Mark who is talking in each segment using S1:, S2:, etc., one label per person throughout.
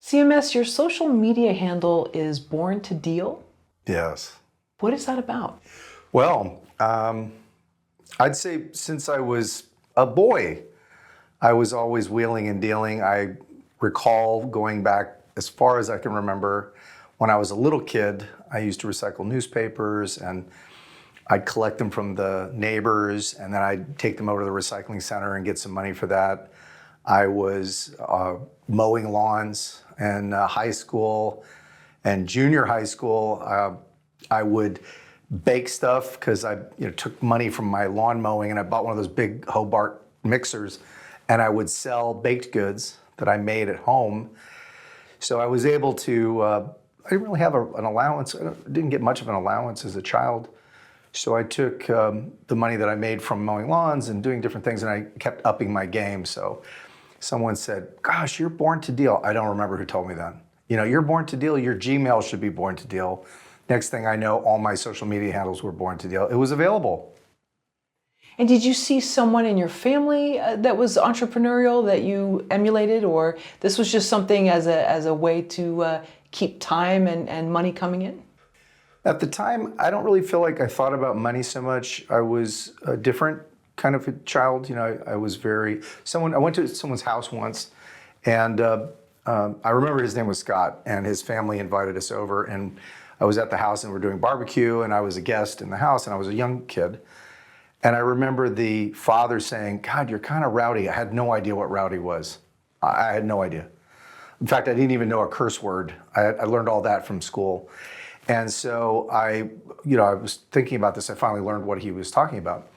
S1: CMS, your social media handle is Born to Deal.
S2: Yes.
S1: What is that about?
S2: Well, I'd say since I was a boy, I was always wheeling and dealing. I recall going back as far as I can remember, when I was a little kid, I used to recycle newspapers and I'd collect them from the neighbors and then I'd take them over to the recycling center and get some money for that. I was mowing lawns in high school and junior high school. I would bake stuff because I took money from my lawn mowing and I bought one of those big Hobart mixers and I would sell baked goods that I made at home. So I was able to, I didn't really have an allowance. I didn't get much of an allowance as a child. So I took the money that I made from mowing lawns and doing different things and I kept upping my game. So someone said, gosh, you're born to deal. I don't remember who told me that. You're born to deal, your Gmail should be born to deal. Next thing I know, all my social media handles were born to deal. It was available.
S1: And did you see someone in your family that was entrepreneurial that you emulated, or this was just something as a way to keep time and money coming in?
S2: At the time, I don't really feel like I thought about money so much. I was a different kind of a child. I was I went to someone's house once, and I remember his name was Scott, and his family invited us over, and I was at the house and we were doing barbecue, and I was a guest in the house, and I was a young kid. And I remember the father saying, God, you're kind of rowdy. I had no idea what rowdy was. I had no idea. In fact, I didn't even know a curse word. I learned all that from school. And so I was thinking about this. I finally learned what he was talking about.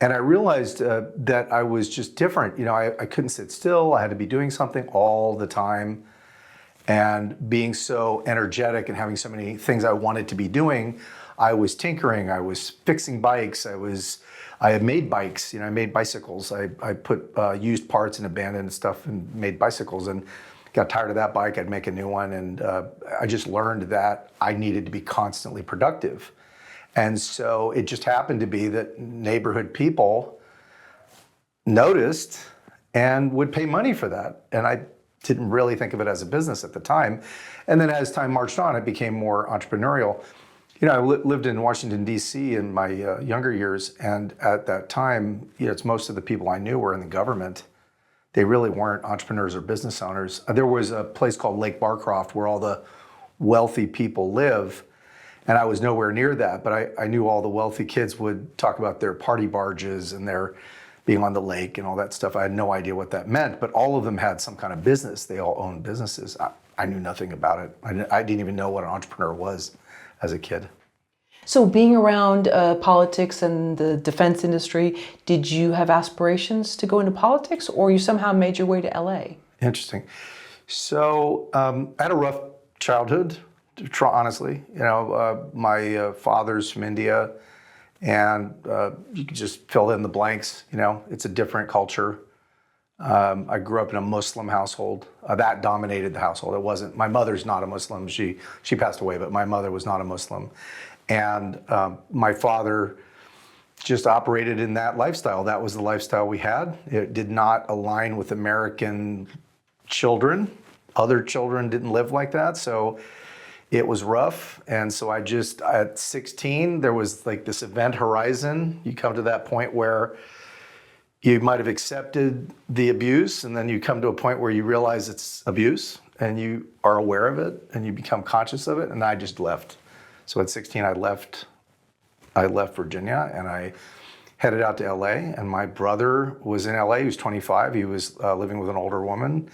S2: And I realized that I was just different. I couldn't sit still. I had to be doing something all the time. And being so energetic and having so many things I wanted to be doing, I was tinkering, I was fixing bikes, I had made bikes, I made bicycles. I put used parts and abandoned stuff and made bicycles and got tired of that bike, I'd make a new one. And I just learned that I needed to be constantly productive. And so it just happened to be that neighborhood people noticed and would pay money for that. And I didn't really think of it as a business at the time. And then as time marched on, it became more entrepreneurial. I lived in Washington, D.C. in my younger years, and at that time, it's most of the people I knew were in the government. They really weren't entrepreneurs or business owners. There was a place called Lake Barcroft where all the wealthy people live, and I was nowhere near that, but I knew all the wealthy kids would talk about their party barges and their being on the lake and all that stuff. I had no idea what that meant, but all of them had some kind of business. They all owned businesses. I knew nothing about it. I didn't even know what an entrepreneur was as a kid.
S1: So being around politics and the defense industry, did you have aspirations to go into politics, or you somehow made your way to LA?
S2: Interesting. So I had a rough childhood, honestly. My father's from India, and you could just fill in the blanks. It's a different culture. I grew up in a Muslim household. That dominated the household. It wasn't. My mother's not a Muslim. She passed away, but my mother was not a Muslim. And my father just operated in that lifestyle. That was the lifestyle we had. It did not align with American children. Other children didn't live like that. So it was rough. And so at 16, there was like this event horizon. You come to that point where you might have accepted the abuse, and then you come to a point where you realize it's abuse and you are aware of it and you become conscious of it. And I just left. So at 16, I left Virginia and I headed out to LA, and my brother was in LA. He was 25. He was living with an older woman.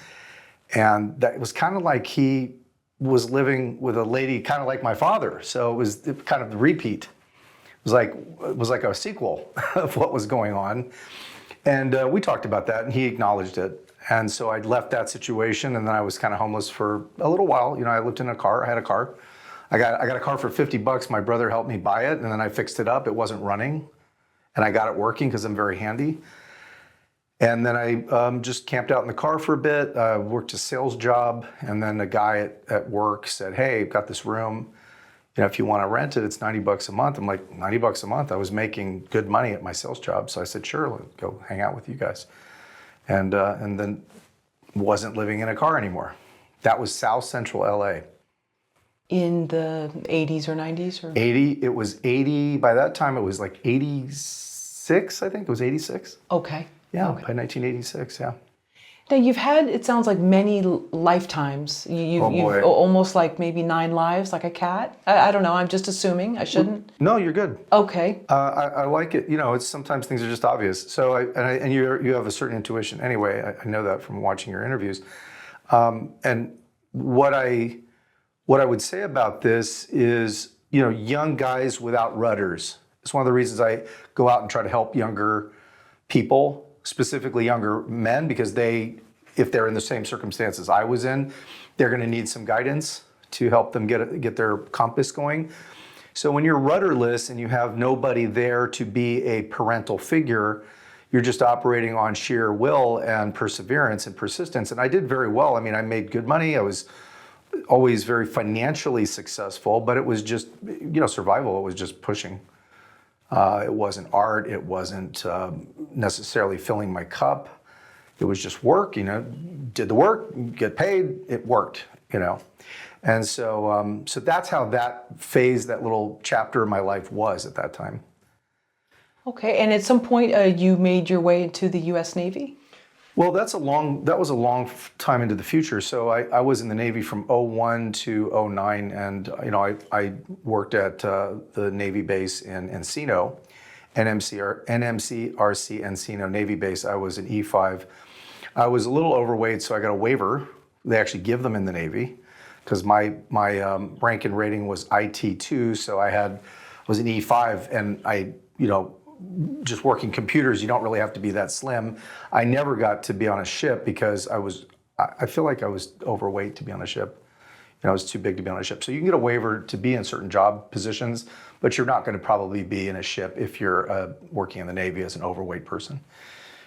S2: And that was kind of like he was living with a lady kind of like my father. So it was kind of the repeat. It was like a sequel of what was going on. And we talked about that, and he acknowledged it. And so I'd left that situation, and then I was kind of homeless for a little while. I lived in a car. I had a car. I got a car for $50. My brother helped me buy it, and then I fixed it up. It wasn't running, and I got it working because I'm very handy. And then I just camped out in the car for a bit, worked a sales job, and then a guy at work said, hey, I've got this room. If you want to rent it, it's $90 a month. I'm like, $90 a month? I was making good money at my sales job. So I said, sure, let's go hang out with you guys. And then wasn't living in a car anymore. That was South Central LA.
S1: In the 80s or 90s? Or?
S2: 80, it was 80, by that time it was like 86, I think. It was 86.
S1: Okay.
S2: Yeah,
S1: Okay.
S2: by 1986, yeah.
S1: Now you've had, it sounds like many lifetimes. You've almost like maybe 9 lives, like a cat. I don't know. I'm just assuming. I shouldn't.
S2: No, you're good.
S1: Okay.
S2: I like it. You know, it's sometimes things are just obvious. So, and you have a certain intuition. Anyway, I know that from watching your interviews. And what I would say about this is, you know, young guys without rudders. It's one of the reasons I go out and try to help younger people, specifically younger men, because if they're in the same circumstances I was in, they're going to need some guidance to help them get their compass going. So when you're rudderless and you have nobody there to be a parental figure, you're just operating on sheer will and perseverance and persistence. And I did very well. I mean, I made good money. I was always very financially successful, but it was just, you know, survival. It was just pushing. It wasn't art. It wasn't necessarily filling my cup. It was just work, you know, did the work, get paid, it worked, you know. And so, so that's how that phase, that little chapter of my life was at that time.
S1: Okay, and at some point you made your way into the U.S. Navy?
S2: Well, that was a long time into the future. So I was in the Navy from '01 to '09, and you know I worked at the Navy base in Encino, NMCRC Encino Navy base. I was an E5. I was a little overweight, so I got a waiver. They actually give them in the Navy because my rank and rating was IT2, so I was an E5, and you know, just working computers, you don't really have to be that slim. I never got to be on a ship because I feel like I was overweight to be on a ship. You know, I was too big to be on a ship. So you can get a waiver to be in certain job positions, but you're not going to probably be in a ship if you're working in the Navy as an overweight person.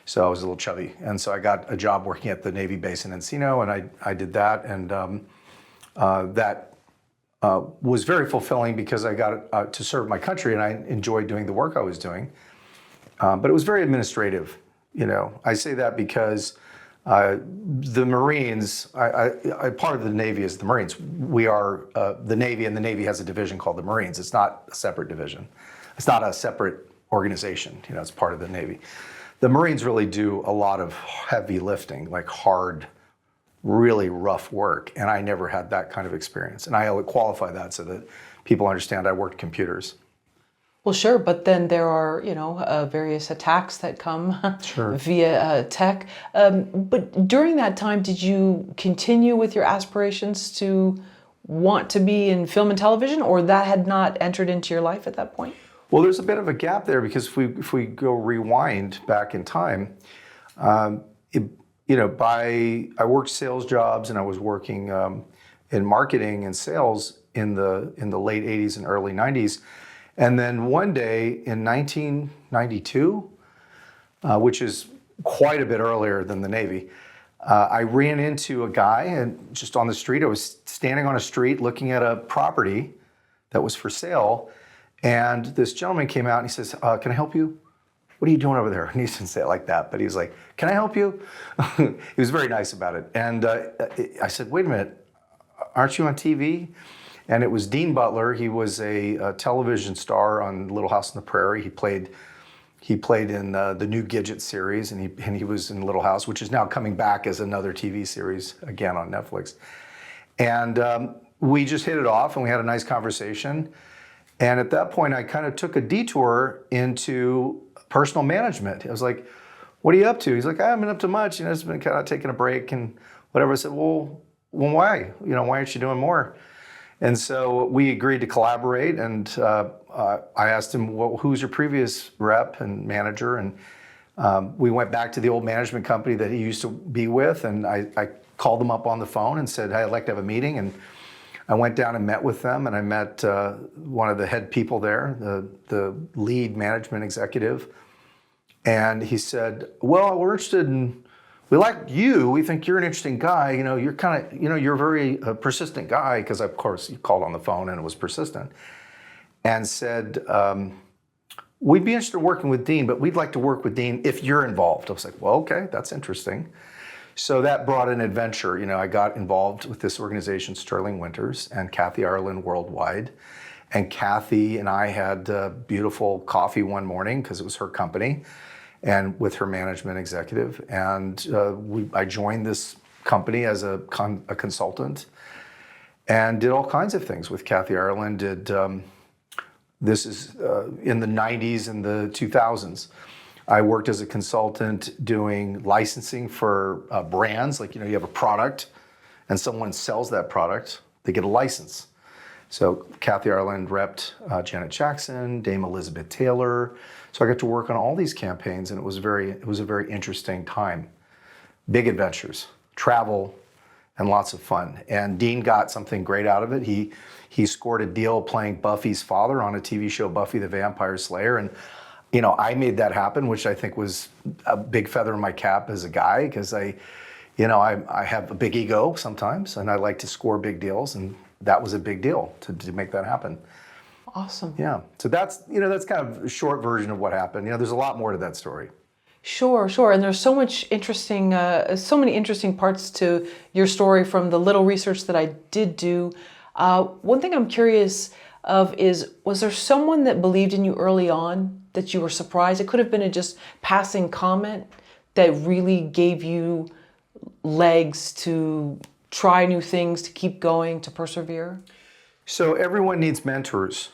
S2: So I was a little chubby. And so I got a job working at the Navy base in Encino, and I did that. And that was very fulfilling because I got to serve my country, and I enjoyed doing the work I was doing. But it was very administrative, you know. I say that because the Marines, part of the Navy is the Marines. We are the Navy, and the Navy has a division called the Marines. It's not a separate division. It's not a separate organization, you know, it's part of the Navy. The Marines really do a lot of heavy lifting, like hard, really rough work, and I never had that kind of experience. And I qualify that so that people understand I worked computers.
S1: Well, sure, but then there are, you know, various attacks that come
S2: Sure.
S1: via tech. But during that time, did you continue with your aspirations to want to be in film and television, or that had not entered into your life at that point?
S2: Well, there's a bit of a gap there because if we go rewind back in time, you know, I worked sales jobs, and I was working in marketing and sales in the late 80s and early 90s. And then one day in 1992, which is quite a bit earlier than the Navy, I ran into a guy and just on the street. I was standing on a street looking at a property that was for sale. And this gentleman came out and he says, can I help you? What are you doing over there? And he didn't say it like that, but he was like, can I help you? He was very nice about it. And I said, wait a minute, aren't you on TV? And it was Dean Butler. He was a television star on Little House on the Prairie. He played in the new Gidget series, and he was in Little House, which is now coming back as another TV series again on Netflix. And we just hit it off, and we had a nice conversation. And at that point, I kind of took a detour into personal management. I was like, what are you up to? He's like, I haven't been up to much. You know, just been kind of taking a break and whatever. I said, well, why? You know, why aren't you doing more? And so we agreed to collaborate, and I asked him, well, who's your previous rep and manager? And we went back to the old management company that he used to be with, and I called them up on the phone and said, hey, I'd like to have a meeting. And I went down and met with them, and I met one of the head people there, the lead management executive. And he said, well, we're interested in, we like you. We think you're an interesting guy. You know, you're kind of, you know, you're a very persistent guy, because of course he called on the phone and it was persistent. And said, we'd be interested in working with Dean, but we'd like to work with Dean if you're involved. I was like, well, okay, that's interesting. So that brought an adventure. I got involved with this organization, Sterling Winters and Kathy Ireland Worldwide. And Kathy and I had beautiful coffee one morning because it was her company and with her management executive. And I joined this company as a consultant and did all kinds of things with Kathy Ireland. This is in the 90s and the 2000s. I worked as a consultant doing licensing for brands. Like, you have a product and someone sells that product, they get a license. So Kathy Ireland repped Janet Jackson, Dame Elizabeth Taylor. So I got to work on all these campaigns, and it was a very interesting time. Big adventures, travel, and lots of fun. And Dean got something great out of it. He scored a deal playing Buffy's father on a TV show, Buffy the Vampire Slayer. And I made that happen, which I think was a big feather in my cap as a guy, because I have a big ego sometimes, and I like to score big deals, and that was a big deal to make that happen.
S1: Awesome.
S2: Yeah. So that's kind of a short version of what happened. There's a lot more to that story.
S1: Sure. And there's so many interesting parts to your story from the little research that I did do. One thing I'm curious of is, was there someone that believed in you early on that you were surprised? It could have been a just passing comment that really gave you legs to try new things, to keep going, to persevere?
S2: So everyone needs mentors.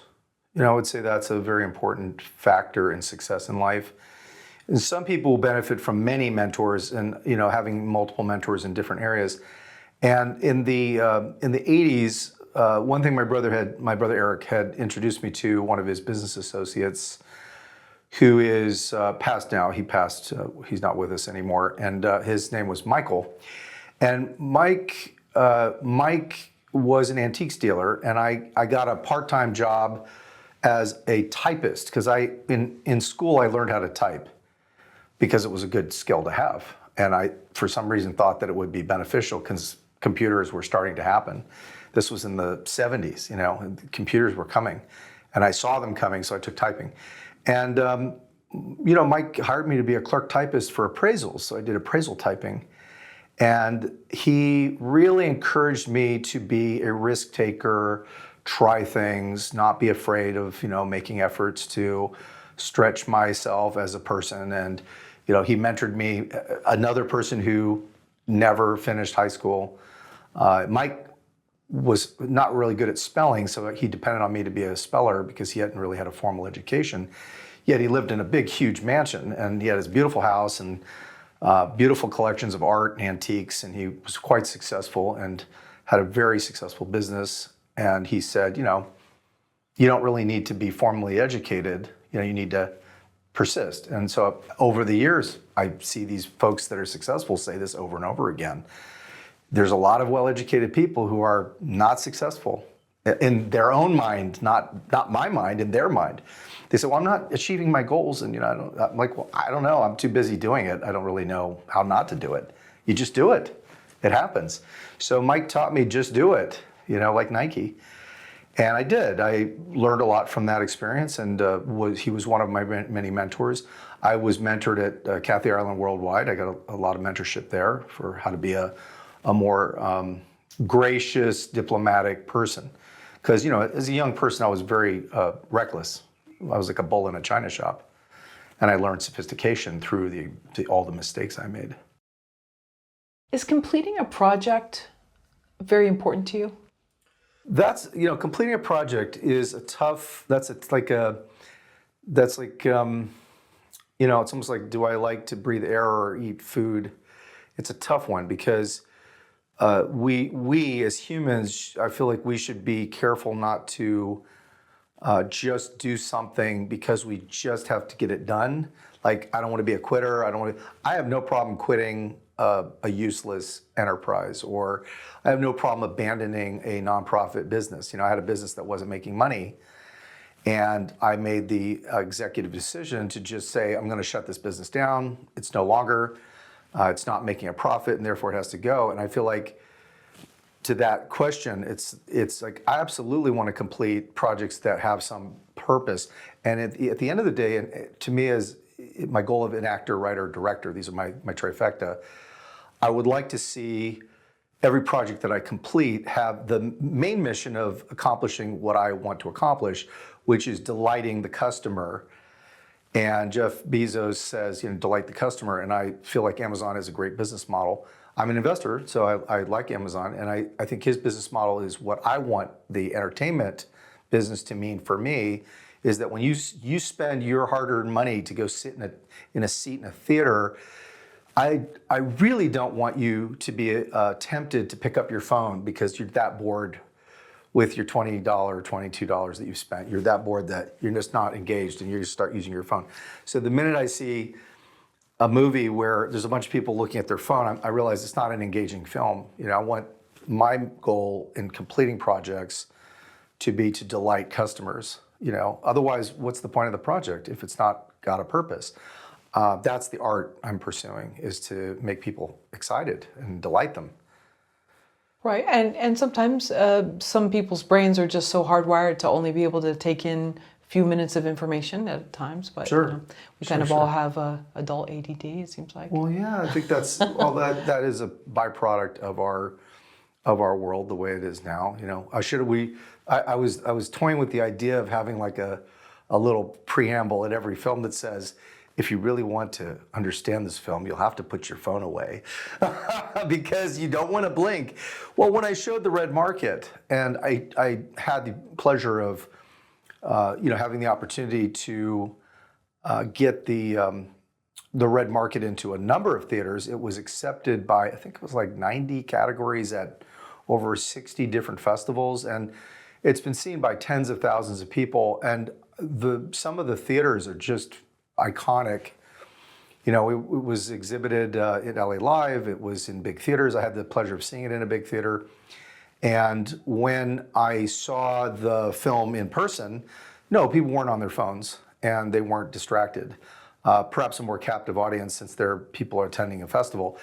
S2: I would say that's a very important factor in success in life. And some people benefit from many mentors and having multiple mentors in different areas. And in the 80s, one thing my brother Eric had introduced me to, one of his business associates, who is passed now. He passed. He's not with us anymore. And his name was Michael. And Mike was an antiques dealer, and I got a part-time job as a typist, because in school I learned how to type because it was a good skill to have. And I, for some reason, thought that it would be beneficial because computers were starting to happen. This was in the 70s, and computers were coming, and I saw them coming, so I took typing. And Mike hired me to be a clerk typist for appraisals, so I did appraisal typing. And he really encouraged me to be a risk taker, try things, not be afraid of, making efforts to stretch myself as a person. And, he mentored me, another person who never finished high school. Mike was not really good at spelling, so he depended on me to be a speller because he hadn't really had a formal education. Yet he lived in a big, huge mansion, and he had his beautiful house and beautiful collections of art and antiques, and he was quite successful and had a very successful business. And he said, you don't really need to be formally educated, you need to persist. And so over the years, I see these folks that are successful say this over and over again. There's a lot of well-educated people who are not successful in their own mind, not my mind, in their mind. They say, well, I'm not achieving my goals. And I'm like, well, I don't know. I'm too busy doing it. I don't really know how not to do it. You just do it. It happens. So Mike taught me just do it, like Nike. And I did. I learned a lot from that experience, and he was one of my many mentors. I was mentored at Kathy Ireland Worldwide. I got a lot of mentorship there for how to be a more gracious, diplomatic person. Because, as a young person, I was very reckless. I was like a bull in a china shop. And I learned sophistication through all the mistakes I made.
S1: Is completing a project very important to you?
S2: That's, completing a project is it's almost like, do I like to breathe air or eat food? It's a tough one because we as humans, I feel like we should be careful not to just do something because we just have to get it done. Like, I don't want to be a quitter. I have no problem quitting a useless enterprise, or I have no problem abandoning a nonprofit business. I had a business that wasn't making money, and I made the executive decision to just say, I'm going to shut this business down. It's no longer, it's not making a profit, and therefore it has to go. And I feel like, to that question, it's like I absolutely want to complete projects that have some purpose. And at the end of the day, and to me, as my goal of an actor, writer, director, these are my trifecta, I would like to see every project that I complete have the main mission of accomplishing what I want to accomplish, which is delighting the customer. And Jeff Bezos says, delight the customer. And I feel like Amazon is a great business model. I'm an investor, so I like Amazon. And I think his business model is what I want the entertainment business to mean for me, is that when you spend your hard-earned money to go sit in a seat in a theater, I really don't want you to be tempted to pick up your phone because you're that bored with your $20, $22 that you've spent. You're that bored that you're just not engaged and you just start using your phone. So the minute I see a movie where there's a bunch of people looking at their phone, I realize it's not an engaging film. I want my goal in completing projects to be to delight customers. Otherwise, what's the point of the project if it's not got a purpose? That's the art I'm pursuing, is to make people excited and delight them.
S1: Right, and sometimes some people's brains are just so hardwired to only be able to take in a few minutes of information at times. But
S2: sure.
S1: We kind of all have adult ADD, it seems like.
S2: Well, yeah, I think that's that is a byproduct of our world the way it is now. I was toying with the idea of having like a little preamble at every film that says, if you really want to understand this film, you'll have to put your phone away because you don't want to blink. Well, when I showed The Red Market, and I had the pleasure of having the opportunity to get the Red Market into a number of theaters, it was accepted by, I think it was like 90 categories at over 60 different festivals, and it's been seen by tens of thousands of people. And some of the theaters are just iconic. It was exhibited at LA Live. It was in big theaters. I had the pleasure of seeing it in a big theater. And when I saw the film in person, no, people weren't on their phones and they weren't distracted. Perhaps a more captive audience since people are attending a festival.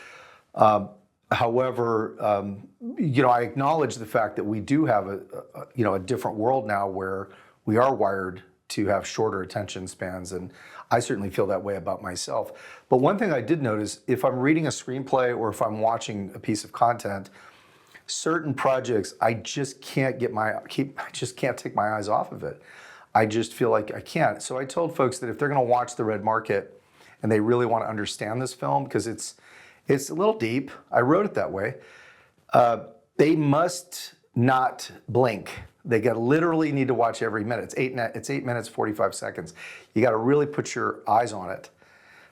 S2: However, I acknowledge the fact that we do have a different world now where we are wired to have shorter attention spans, and I certainly feel that way about myself. But one thing I did notice, if I'm reading a screenplay or if I'm watching a piece of content, certain projects I just can't take my eyes off of it. I just feel like I can't. So I told folks that if they're going to watch The Red Market and they really want to understand this film, because it's a little deep, I wrote it that way, they must not blink. They literally need to watch every minute. It's 8 minutes, 45 seconds. You got to really put your eyes on it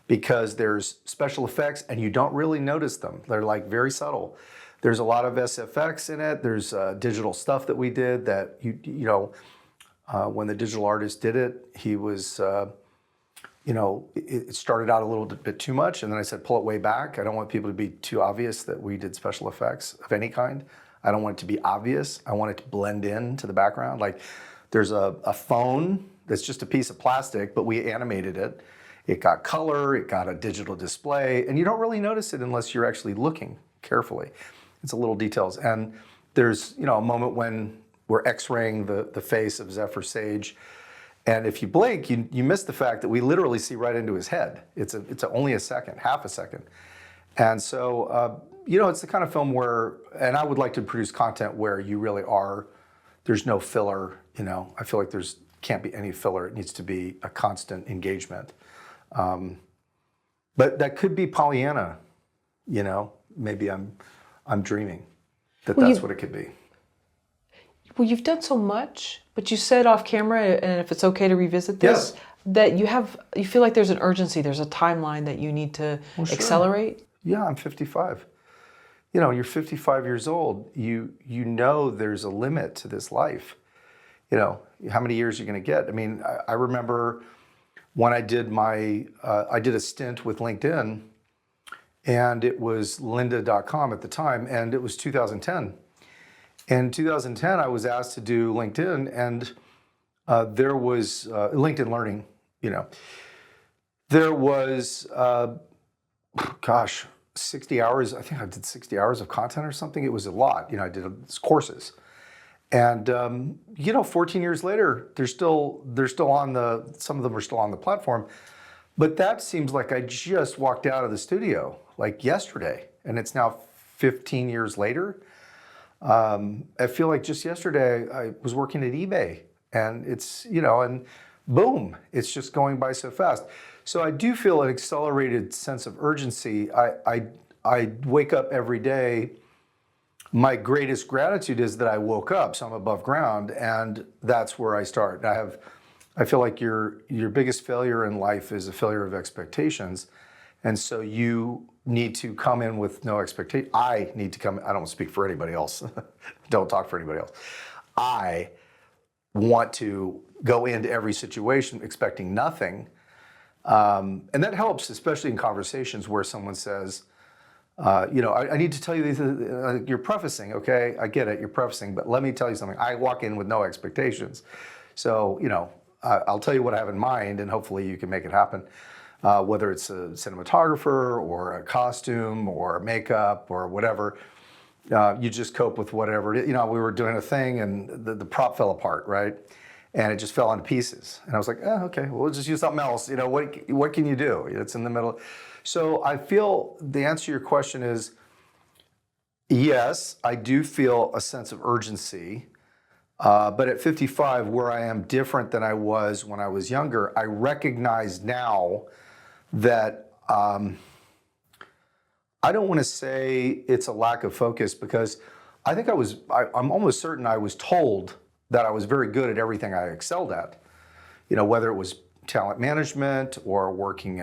S2: because there's special effects and you don't really notice them. They're like very subtle. There's a lot of SFX in it. There's digital stuff that we did that, when the digital artist did it, he was, it started out a little bit too much. And then I said, pull it way back. I don't want people to be too obvious that we did special effects of any kind. I don't want it to be obvious. I want it to blend in to the background. Like there's a phone that's just a piece of plastic, but we animated it. It got color, it got a digital display, and you don't really notice it unless you're actually looking carefully. It's a little details. And there's a moment when we're x-raying the face of Zephyr Sage, and if you blink, you miss the fact that we literally see right into his head. It's only a second, half a second. And so, it's the kind of film where, and I would like to produce content where you really there's no filler, I feel like can't be any filler. It needs to be a constant engagement. But that could be Pollyanna, maybe I'm dreaming that's what it could be.
S1: Well, you've done so much, but you said off camera, and if it's okay to revisit this,
S2: yes,
S1: that you feel like there's an urgency, there's a timeline that you need to accelerate.
S2: Yeah, I'm 55. You're 55 years old. You know there's a limit to this life. How many years you're going to get. I mean, I remember when I did I did a stint with LinkedIn, and it was lynda.com at the time, and it was 2010. In 2010, I was asked to do LinkedIn, and there was LinkedIn Learning, There was, 60 hours, I think I did 60 hours of content or something. It was a lot, I did courses. And, 14 years later, they're still on some of them are still on the platform. But that seems like I just walked out of the studio like yesterday. and it's now 15 years later. I feel like just yesterday I was working at eBay, and it's, and boom, it's just going by so fast. So I do feel an accelerated sense of urgency. I wake up every day. My greatest gratitude is that I woke up, so I'm above ground, and that's where I start. I feel like your biggest failure in life is a failure of expectations, and so you need to come in with no expectation. I need to come. I don't speak for anybody else. Don't talk for anybody else. I want to go into every situation expecting nothing, and that helps, especially in conversations where someone says, I need to tell you these. You're prefacing, okay? I get it. You're prefacing, but let me tell you something. I walk in with no expectations, so I'll tell you what I have in mind, and hopefully you can make it happen. Whether it's a cinematographer or a costume or makeup or whatever, you just cope with whatever. We were doing a thing and the prop fell apart, right? And it just fell into pieces. And I was like, okay, well, we'll just use something else. What can you do? It's in the middle. So I feel the answer to your question is, yes, I do feel a sense of urgency. But at 55, where I am different than I was when I was younger, I recognize now that I don't want to say it's a lack of focus, because I think I'm almost certain I was told that I was very good at everything I excelled at, whether it was talent management or working,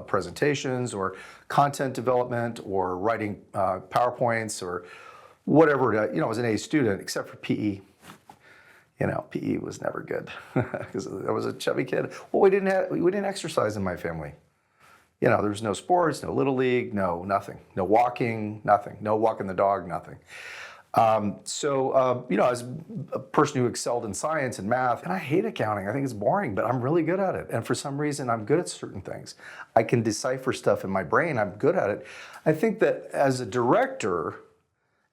S2: presentations or content development or writing PowerPoints or whatever. I was an A student, except for PE. PE was never good because I was a chubby kid. Well, we didn't exercise in my family. There was no sports, no little league, no nothing, no walking, nothing, no walking the dog, nothing. As a person who excelled in science and math, and I hate accounting. I think it's boring, but I'm really good at it. And for some reason, I'm good at certain things. I can decipher stuff in my brain. I'm good at it. I think that as a director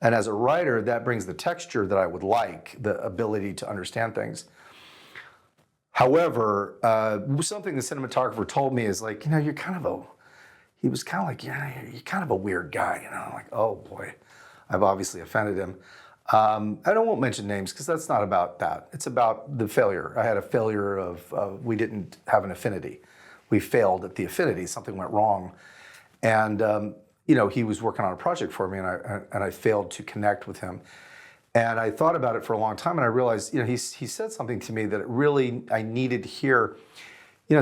S2: and as a writer, that brings the texture that I would like, the ability to understand things. However, something the cinematographer told me is like, you're kind of a weird guy. I'm like, oh boy, I've obviously offended him. I won't mention names because that's not about that. It's about the failure. I had a failure of we didn't have an affinity. We failed at the affinity. Something went wrong. And he was working on a project for me, and I failed to connect with him. And I thought about it for a long time, and I realized, he said something to me that I needed to hear.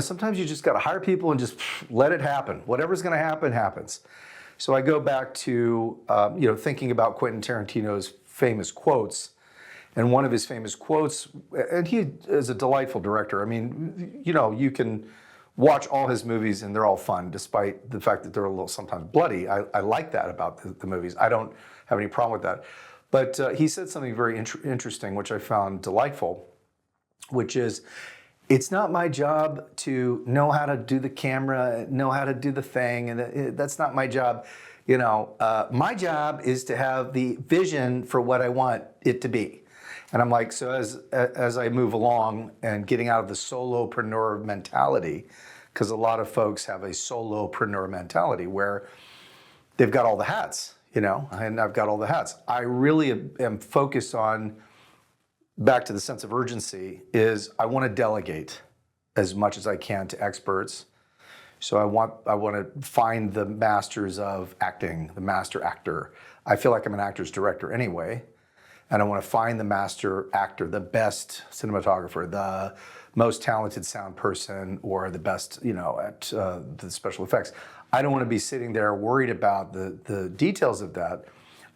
S2: Sometimes you just got to hire people and just let it happen. Whatever's going to happen, happens. So I go back to, thinking about Quentin Tarantino's famous quotes. And one of his famous quotes, and he is a delightful director. I mean, you can watch all his movies and they're all fun, despite the fact that they're a little sometimes bloody. I like that about the movies. I don't have any problem with that. But he said something very interesting, which I found delightful, which is, it's not my job to know how to do the camera, know how to do the thing, and that's not my job. My job is to have the vision for what I want it to be. And I'm like, so as I move along and getting out of the solopreneur mentality, because a lot of folks have a solopreneur mentality where they've got all the hats, and I've got all the hats. I really am focused on, back to the sense of urgency, is I want to delegate as much as I can to experts. So I want to find the masters of acting, the master actor. I feel like I'm an actor's director anyway. And I want to find the master actor, the best cinematographer, the most talented sound person, or the best, at the special effects. I don't want to be sitting there worried about the details of that.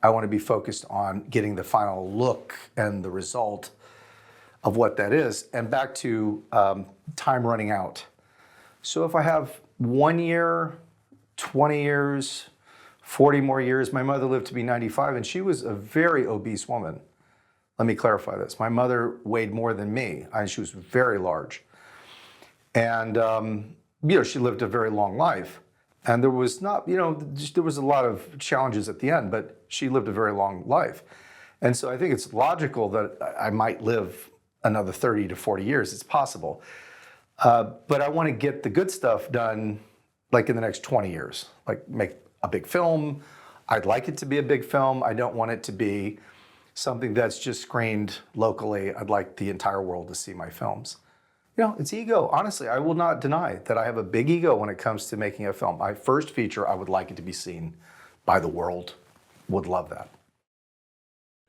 S2: I want to be focused on getting the final look and the result of what that is. And back to time running out. So if I have 1 year, 20 years, 40 more years. My mother lived to be 95, and she was a very obese woman. Let me clarify this. My mother weighed more than me, and she was very large. And, she lived a very long life. And there was there was a lot of challenges at the end, but she lived a very long life. And so I think it's logical that I might live another 30 to 40 years. It's possible. But I want to get the good stuff done like in the next 20 years, like make a big film. I'd like it to be a big film. I don't want it to be something that's just screened locally. I'd like the entire world to see my films. You know, it's ego. Honestly, I will not deny that I have a big ego when it comes to making a film. My first feature, I would like it to be seen by the world. Would love that.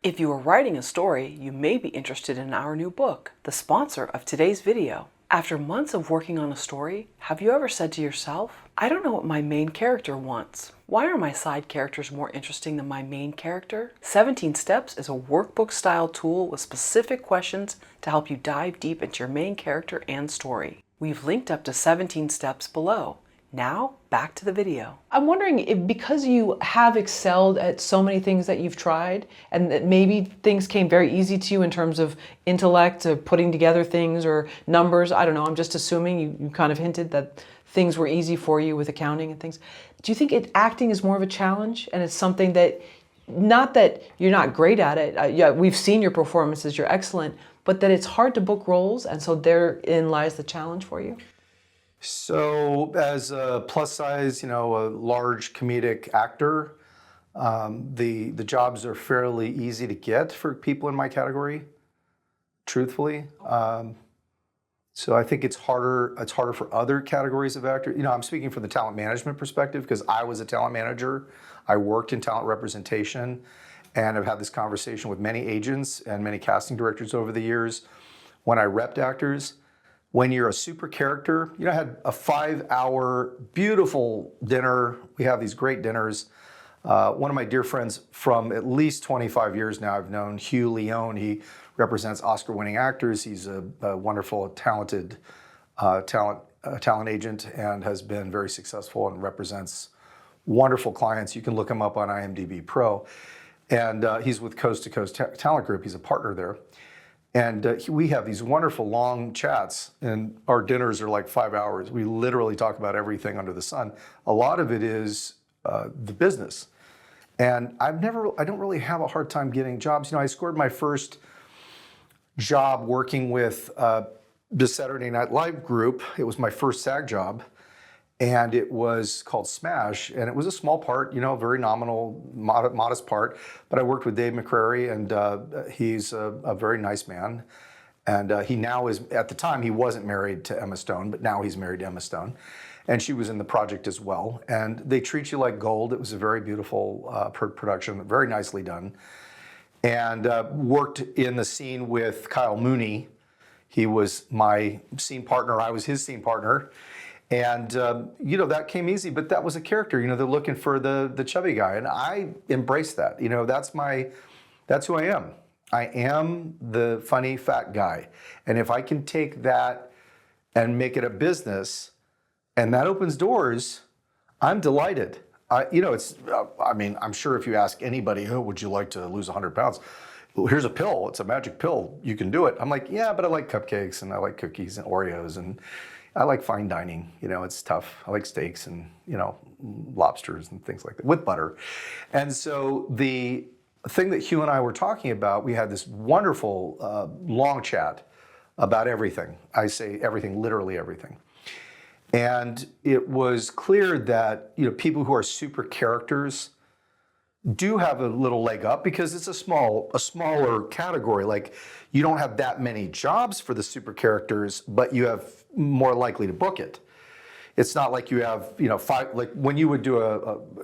S3: If you are writing a story, you may be interested in our new book, the sponsor of today's video. After months of working on a story, have you ever said to yourself, I don't know what my main character wants. Why are my side characters more interesting than my main character? 17 Steps is a workbook-style tool with specific questions to help you dive deep into your main character and story. We've linked up to 17 steps below. Now, back to the video.
S1: I'm wondering if because you have excelled at so many things that you've tried, and that maybe things came very easy to you in terms of intellect, of putting together things or numbers. I don't know, I'm just assuming you kind of hinted that things were easy for you with accounting and things. Do you think acting is more of a challenge, and it's something that, not that you're not great at it, yeah, we've seen your performances, you're excellent, but that it's hard to book roles, and so therein lies the challenge for you?
S2: So as a plus size, a large comedic actor, the jobs are fairly easy to get for people in my category, truthfully. So I think it's harder for other categories of actors. I'm speaking from the talent management perspective because I was a talent manager. I worked in talent representation, and I've had this conversation with many agents and many casting directors over the years when I repped actors. When you're a super character, I had a 5-hour beautiful dinner. We have these great dinners. One of my dear friends from at least 25 years now, I've known Hugh Leone. He represents Oscar-winning actors. He's a wonderful, talented talent agent and has been very successful and represents wonderful clients. You can look him up on IMDb Pro. And he's with Coast to Coast Talent Group. He's a partner there. And we have these wonderful long chats, and our dinners are like 5 hours. We literally talk about everything under the sun. A lot of it is the business. And I don't really have a hard time getting jobs. I scored my first job working with the Saturday Night Live group. It was my first SAG job, and it was called Smash, and it was a small part, very nominal, modest part, but I worked with Dave McCrary, and he's a very nice man, and he now is, at the time, he wasn't married to Emma Stone, but now he's married to Emma Stone, and she was in the project as well, and they treat you like gold. It was a very beautiful production, very nicely done, and worked in the scene with Kyle Mooney. He was my scene partner, I was his scene partner. And, that came easy, but that was a character. They're looking for the chubby guy, and I embrace that. That's who I am. I am the funny fat guy. And if I can take that and make it a business, and that opens doors, I'm delighted. I'm sure if you ask anybody, would you like to lose 100 pounds? Well, here's a pill. It's a magic pill. You can do it. I'm like, yeah, but I like cupcakes, and I like cookies and Oreos, and I like fine dining. It's tough. I like steaks and, lobsters and things like that with butter. And so the thing that Hugh and I were talking about, we had this wonderful long chat about everything. I say everything, literally everything. And it was clear that, people who are super characters do have a little leg up because it's a smaller category. Like, you don't have that many jobs for the super characters, but you have more likely to book it. It's not like you have, five, like when you would do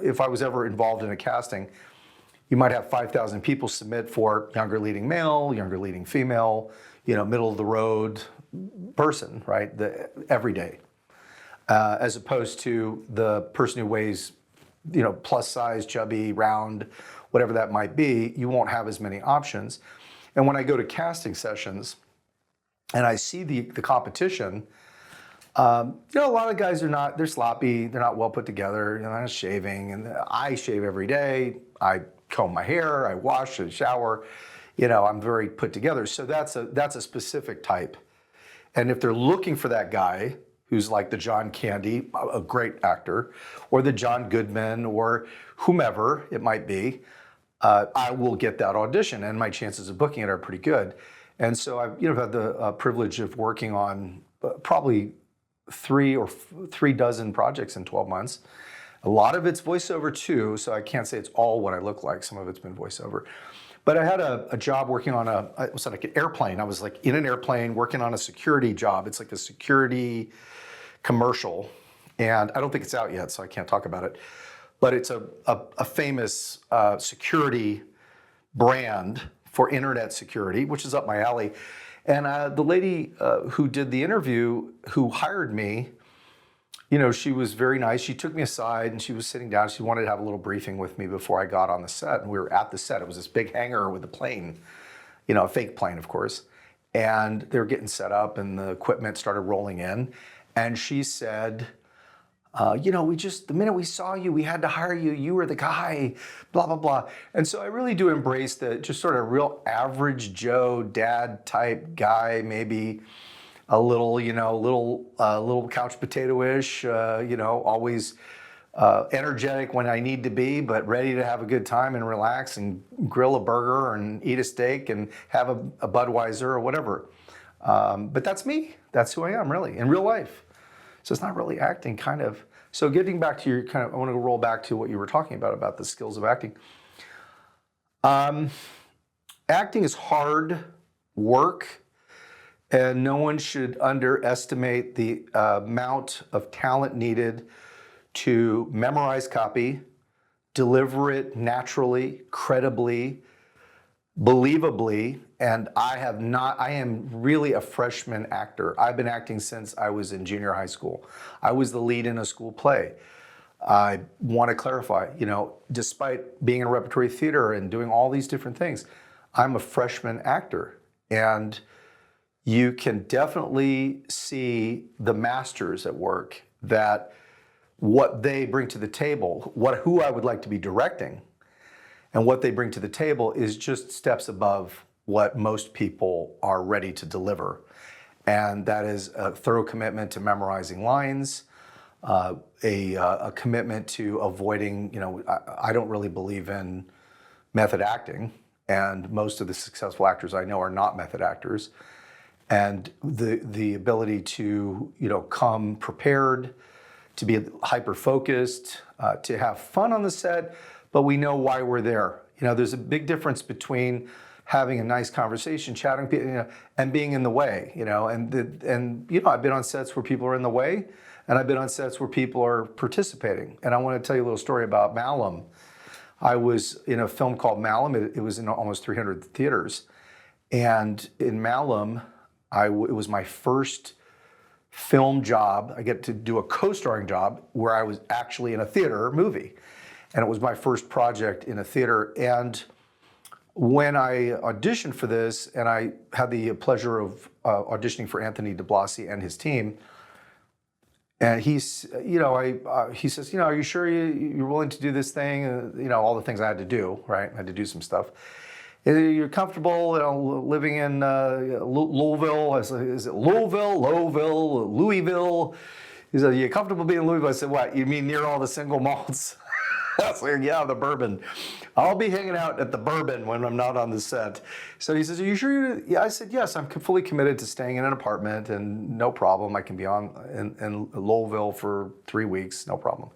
S2: if I was ever involved in a casting, you might have 5,000 people submit for younger leading male, younger leading female, middle of the road person, right? Every day. As opposed to the person who weighs, plus size, chubby, round, whatever that might be, you won't have as many options. And when I go to casting sessions and I see the competition, a lot of guys they're sloppy, they're not well put together, they're not shaving, and I shave every day, I comb my hair, I wash, I shower, I'm very put together. So that's a specific type. And if they're looking for that guy who's like the John Candy, a great actor, or the John Goodman, or whomever it might be, I will get that audition, and my chances of booking it are pretty good. And so I've had the privilege of working on probably 3 dozen projects in 12 months. A lot of it's voiceover too, so I can't say it's all what I look like. Some of it's been voiceover. But I had a job working on it was like an airplane. I was like in an airplane working on a security job. It's like a security commercial. And I don't think it's out yet, so I can't talk about it. But it's a famous security brand for internet security, which is up my alley. And the lady who did the interview, who hired me, you know, she was very nice. She took me aside and she was sitting down. She wanted to have a little briefing with me before I got on the set. And we were at the set. It was this big hangar with a plane, you know, a fake plane, of course. And they were getting set up and the equipment started rolling in. And she said, you know, the minute we saw you, we had to hire you. You were the guy, blah, blah, blah. And so I really do embrace the just sort of real average Joe dad type guy, maybe a little, you know, little couch potato-ish, you know, always energetic when I need to be, but ready to have a good time and relax and grill a burger and eat a steak and have a Budweiser or whatever. But that's me. That's who I am, really, in real life. So it's not really acting, kind of. So getting back to your I want to roll back to what you were talking about the skills of acting. Acting is hard work. And no one should underestimate the amount of talent needed to memorize copy, deliver it naturally, credibly, believably. And I am really a freshman actor. I've been acting since I was in junior high school. I was the lead in a school play. I want to clarify, you know, despite being in a repertory theater and doing all these different things, I'm a freshman actor. And you can definitely see the masters at work, that what they bring to the table, who I would like to be directing, and what they bring to the table is just steps above what most people are ready to deliver. And that is a thorough commitment to memorizing lines, a commitment to avoiding, you know, I don't really believe in method acting, and most of the successful actors I know are not method actors. And the ability to, you know, come prepared, to be hyper focused, to have fun on the set, but we know why we're there. You know, there's a big difference between having a nice conversation, chatting, you know, and being in the way. You know, and you know, I've been on sets where people are in the way, and I've been on sets where people are participating. And I want to tell you a little story about Malum. I was in a film called Malum. It was in almost 300 theaters, and in Malum, it was my first film job. I get to do a co-starring job where I was actually in a theater movie. And it was my first project in a theater. And when I auditioned for this, and I had the pleasure of auditioning for Anthony DiBlasi and his team, and he's, you know, he says, you know, are you sure you're willing to do this thing? You know, all the things I had to do, right? I had to do some stuff. You're comfortable, you know, living in Louisville? Is it Louisville, Louisville? He said, you comfortable being in Louisville? I said, what, you mean near all the single malts? I was like, yeah, the bourbon. I'll be hanging out at the bourbon when I'm not on the set. So he says, are you sure? Yeah, I said, yes, I'm fully committed to staying in an apartment, and no problem. I can be in Louisville for 3 weeks, no problem.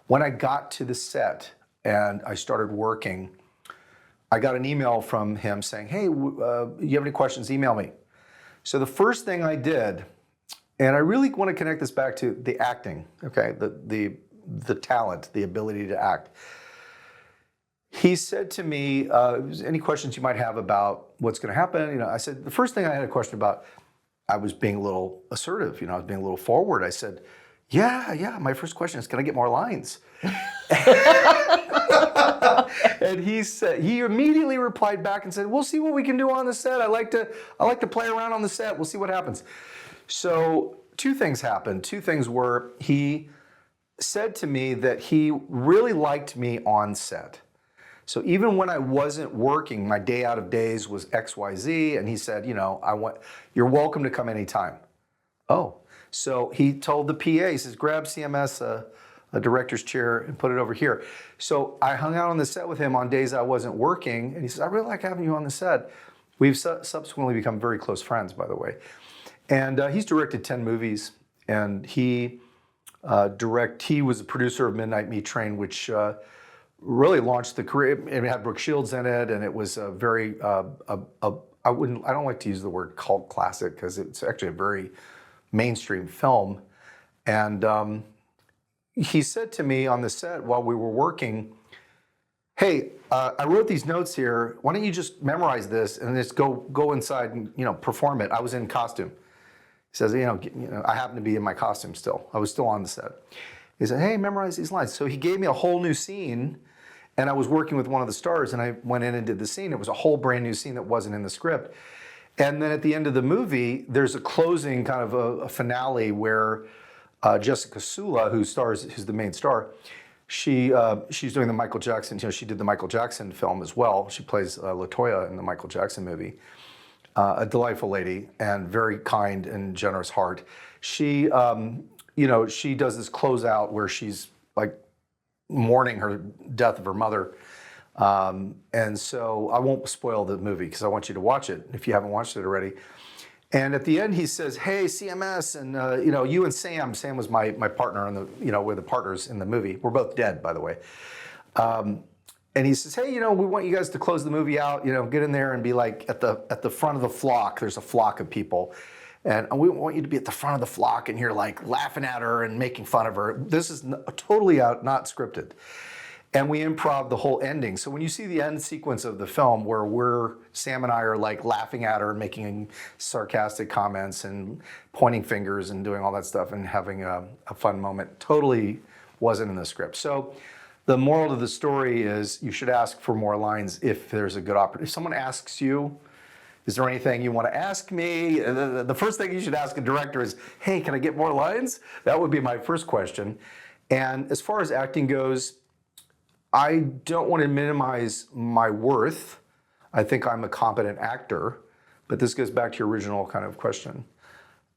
S2: When I got to the set and I started working, I got an email from him saying, hey, you have any questions, email me. So the first thing I did, and I really want to connect this back to the acting, okay, the talent, the ability to act. He said to me, any questions you might have about what's going to happen? You know, I said, the first thing I had a question about, I was being a little assertive, you know, I was being a little forward. I said, yeah, my first question is, can I get more lines? And he immediately replied back and said, we'll see what we can do on the set. I like to play around on the set. We'll see what happens. So two things happened. Two things were, he said to me that he really liked me on set. So even when I wasn't working, my day out of days was XYZ, and he said, you know, you're welcome to come anytime. Oh, so he told the PA, he says, grab CMS, a director's chair, and put it over here. So I hung out on the set with him on days I wasn't working, and he says, I really like having you on the set. We've subsequently become very close friends, by the way. And he's directed 10 movies, and he direct. He was the producer of Midnight Meat Train, which really launched the career. It had Brooke Shields in it, and it was a very I don't like to use the word cult classic because it's actually a very mainstream film. And he said to me on the set while we were working, "Hey, I wrote these notes here. Why don't you just memorize this and just go inside and perform it?" I was in costume. He says, I happen to be in my costume still. I was still on the set. He said, "Hey, memorize these lines." So he gave me a whole new scene, and I was working with one of the stars, and I went in and did the scene. It was a whole brand new scene that wasn't in the script. And then at the end of the movie, there's a closing kind of a finale where Jessica Sula, who's the main star, she's doing the Michael Jackson. She did the Michael Jackson film as well. She plays LaToya in the Michael Jackson movie. A delightful lady and very kind and generous heart. She, she does this closeout where she's like mourning her death of her mother. And so I won't spoil the movie because I want you to watch it if you haven't watched it already. And at the end, he says, "Hey, CMS, and you and Sam. Sam was my partner on the, we're the partners in the movie. We're both dead, by the way." And he says, "Hey, we want you guys to close the movie out. Get in there and be like at the front of the flock. There's a flock of people, and we want you to be at the front of the flock, and you're like laughing at her and making fun of her. This is totally not scripted." And we improv the whole ending. So when you see the end sequence of the film where Sam and I are like laughing at her and making sarcastic comments and pointing fingers and doing all that stuff and having a fun moment, totally wasn't in the script. So the moral of the story is you should ask for more lines if there's a good opportunity. If someone asks you, "Is there anything you want to ask me?" The first thing you should ask a director is, "Hey, can I get more lines?" That would be my first question. And as far as acting goes, I don't want to minimize my worth. I think I'm a competent actor, but this goes back to your original kind of question.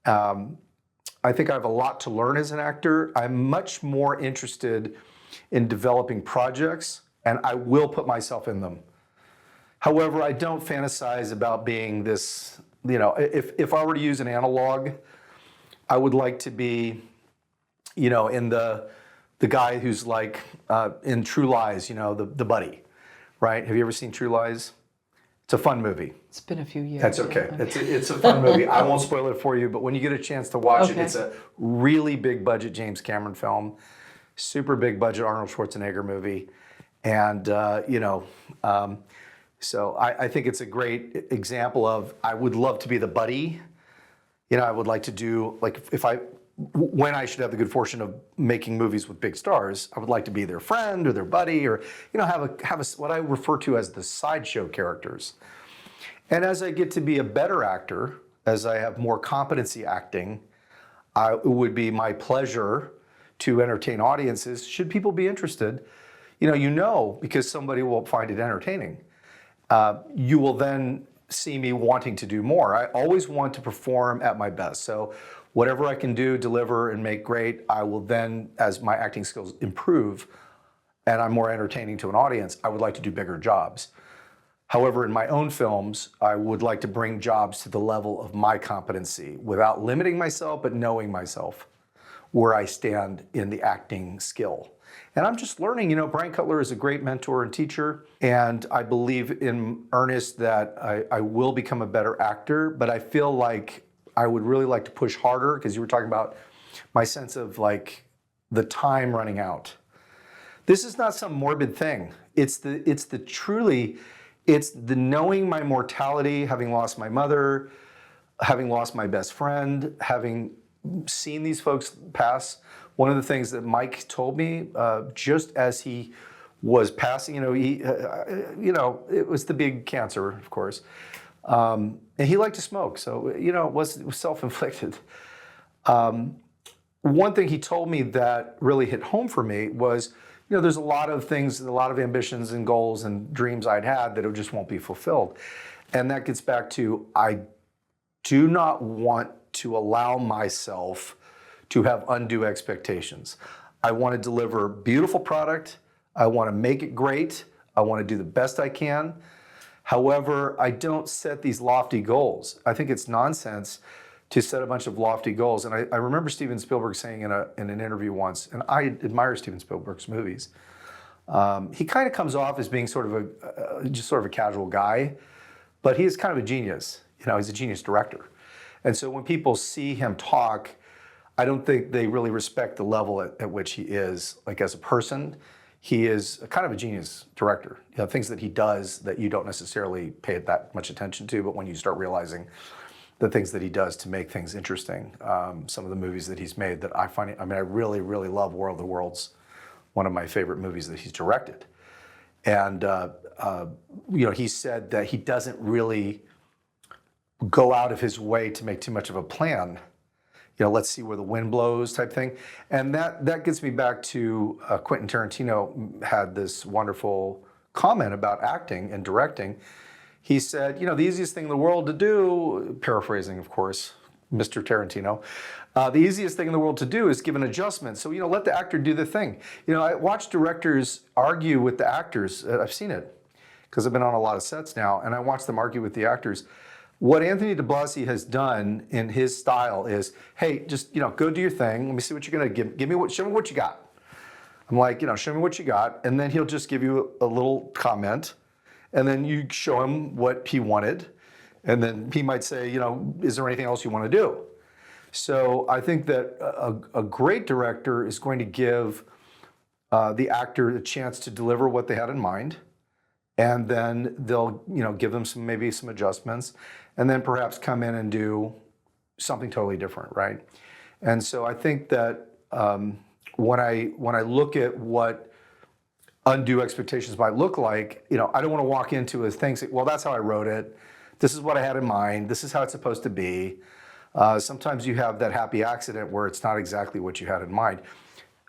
S2: I think I have a lot to learn as an actor. I'm much more interested in developing projects, and I will put myself in them. However, I don't fantasize about being this, if I were to use an analog, I would like to be, in the guy who's like in True Lies, the buddy, right? Have you ever seen True Lies? It's a fun movie.
S1: It's been a few years.
S2: That's okay. It's a fun movie. I won't spoil it for you, but when you get a chance to watch it, it's a really big budget James Cameron film, super big budget Arnold Schwarzenegger movie. And, so I think it's a great example of, I would love to be the buddy. I would like to do, like when I should have the good fortune of making movies with big stars, I would like to be their friend or their buddy, or have a what I refer to as the sideshow characters. And as I get to be a better actor, as I have more competency acting, it would be my pleasure to entertain audiences. Should people be interested, because somebody will find it entertaining. You will then see me wanting to do more. I always want to perform at my best. So whatever I can do, deliver, and make great, I will then, as my acting skills improve and I'm more entertaining to an audience, I would like to do bigger jobs. However, in my own films, I would like to bring jobs to the level of my competency without limiting myself, but knowing myself, where I stand in the acting skill. And I'm just learning. Brian Cutler is a great mentor and teacher, and I believe in earnest that I will become a better actor, but I feel like I would really like to push harder, because you were talking about my sense of like the time running out. This is not some morbid thing. It's the knowing my mortality, having lost my mother, having lost my best friend, having seen these folks pass. One of the things that Mike told me, just as he was passing, it was the big cancer, of course. And he liked to smoke, so it was self-inflicted. One thing he told me that really hit home for me was, there's a lot of things, a lot of ambitions and goals and dreams I'd had that just won't be fulfilled. And that gets back to, I do not want to allow myself to have undue expectations. I want to deliver a beautiful product. I want to make it great. I want to do the best I can. However, I don't set these lofty goals. I think it's nonsense to set a bunch of lofty goals. And I remember Steven Spielberg saying in an interview once, and I admire Steven Spielberg's movies. He kind of comes off as being sort of just sort of a casual guy, but he is kind of a genius. You know, he's a genius director. And so when people see him talk, I don't think they really respect the level at which he is, like as a person. He is kind of a genius director. You know, things that he does that you don't necessarily pay that much attention to, but when you start realizing the things that he does to make things interesting, some of the movies that he's made that I find, I mean, I really, really love War of the Worlds, one of my favorite movies that he's directed. And, you know, he said that he doesn't really go out of his way to make too much of a plan. You know, let's see where the wind blows type thing. And that gets me back to Quentin Tarantino had this wonderful comment about acting and directing. He said, you know, the easiest thing in the world to do, paraphrasing, of course, Mr. Tarantino, the easiest thing in the world to do is give an adjustment. So, you know, let the actor do the thing. You know, I watch directors argue with the actors. I've seen it because I've been on a lot of sets now, and I watch them argue with the actors. What Anthony DiBlasi has done in his style is, hey, just, you know, go do your thing. Let me see what you're going to give me. Show me what you got. I'm like, you know, show me what you got. And then he'll just give you a little comment. And then you show him what he wanted. And then he might say, you know, is there anything else you want to do? So I think that a great director is going to give the actor a chance to deliver what they had in mind. And then they'll, you know, give them maybe some adjustments, and then perhaps come in and do something totally different, right? And so I think that when I look at what undue expectations might look like, you know, I don't want to walk into a thing, say, well, that's how I wrote it. This is what I had in mind. This is how it's supposed to be. Sometimes you have that happy accident where it's not exactly what you had in mind.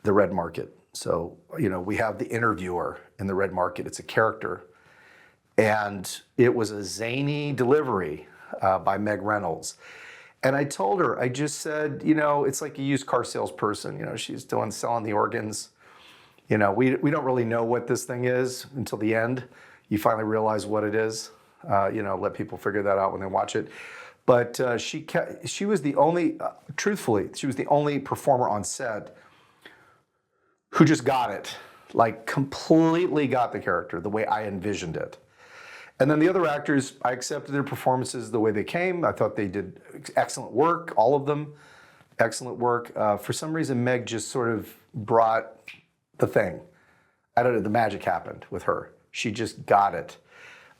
S2: The red market. So, you know, we have the interviewer in the red market. It's a character. And it was a zany delivery by Meg Reynolds. And I told her, I just said, you know, it's like a used car salesperson. You know, she's selling the organs. You know, we don't really know what this thing is until the end. You finally realize what it is. You know, let people figure that out when they watch it. But she was the only, truthfully, she was the only performer on set who just got it, like completely got the character the way I envisioned it. And then the other actors, I accepted their performances the way they came. I thought they did excellent work, all of them, excellent work. For some reason, Meg just sort of brought the thing. I don't know, the magic happened with her. She just got it.